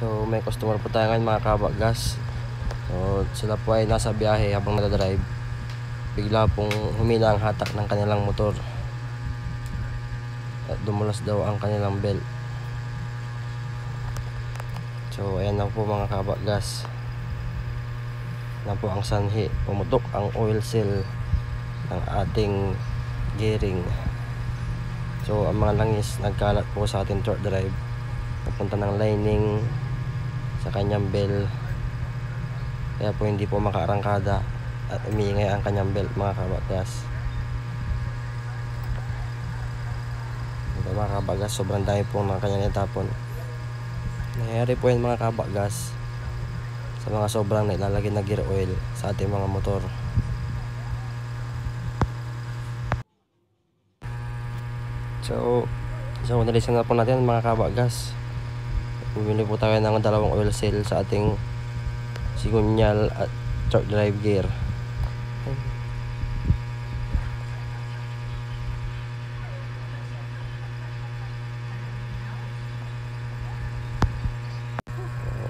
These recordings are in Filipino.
So may customer po tayo ngayon mga kabagas. So sila po ay nasa biyahe habang nagdadrive. Bigla pong humina ang hatak ng kanilang motor at dumulas daw ang kanilang belt. So ayan lang po mga kabagas. Yan po ang sanhi. Pumutok ang oil seal ng ating gearing. So ang mga langis nagkalat po sa ating torque drive, napunta ng lining sa kanyang bell, kaya po hindi po makaarangkada at umiingay ang kanyang belt mga kabagas. Ito mga kabagas, sobrang dami po ng kanyang itapon. Nangyayari po yun mga kabagas sa mga sobrang nilalagay na gear oil sa ating mga motor. So nalisan na po natin mga kabagas. Bumili po tayo ng dalawang oil seal sa ating sigunyal at torque drive gear.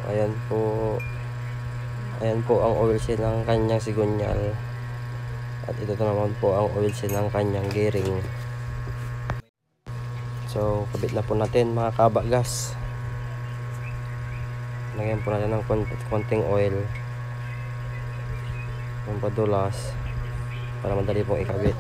Ayan po ang oil seal ng kanyang sigunyal, at ito naman po ang oil seal ng kanyang gearing. So kabit na po natin mga kabagas. Lagyan po natin ng konting oil, ng padulas, para madali pong ikabit.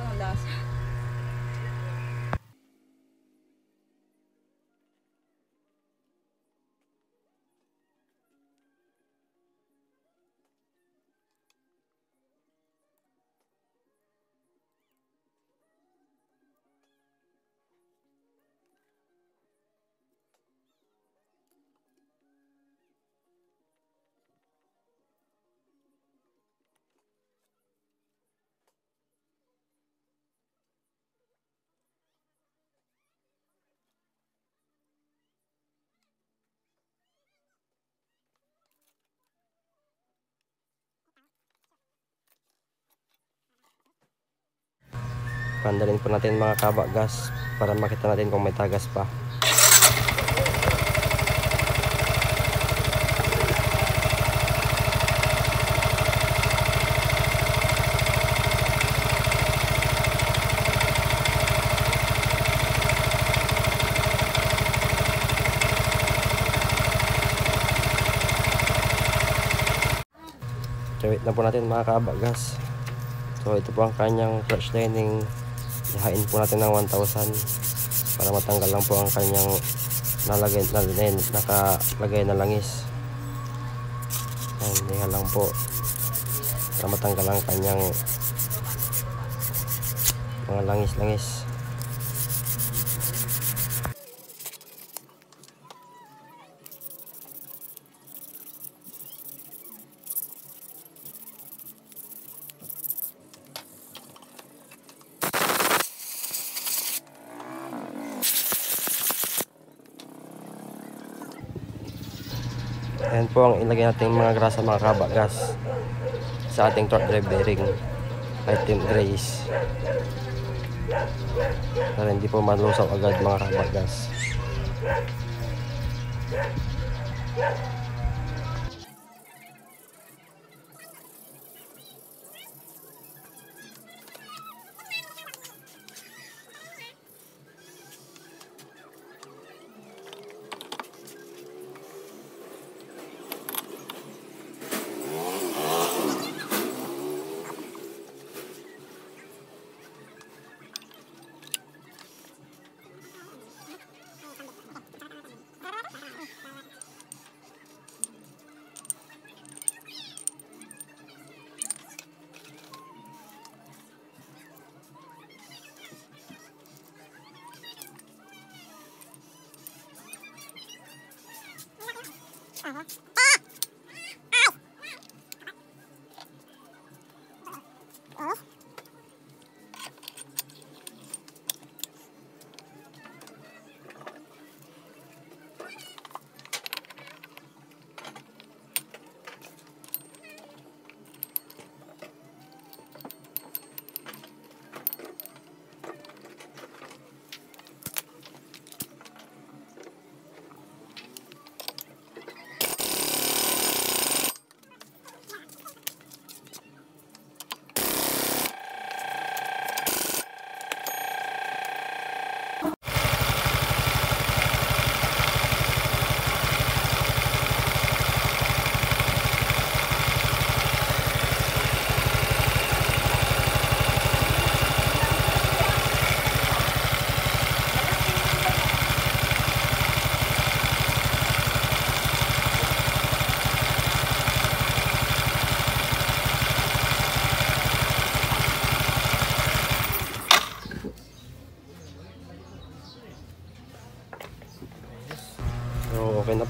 Pandalin po natin mga kabagas para makita natin kung may tagas pa. Kawit na po natin mga kabagas. So ito po ang kanyang clutch lining. Ihain po natin ng 1,000 para matanggal lang po ang kanyang nakalagay na langis. Ayan, lang po para matanggal ang kanyang mga langis-langis. Ayan po ang ilagay natin mga grasa mga kabagas sa ating torque drive bearing, item grease, para hindi po malusaw agad mga kabagas.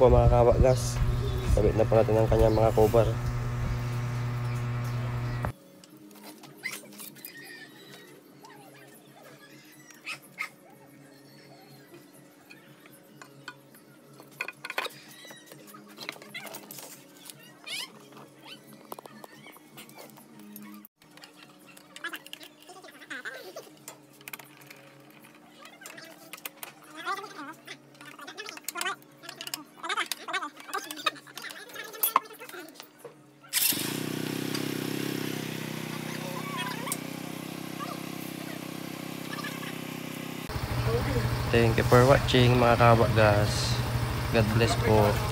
po mga kabagas. Sabit na po natin ang kanyang mga cover. Thank you for watching mga kabagas. God bless po.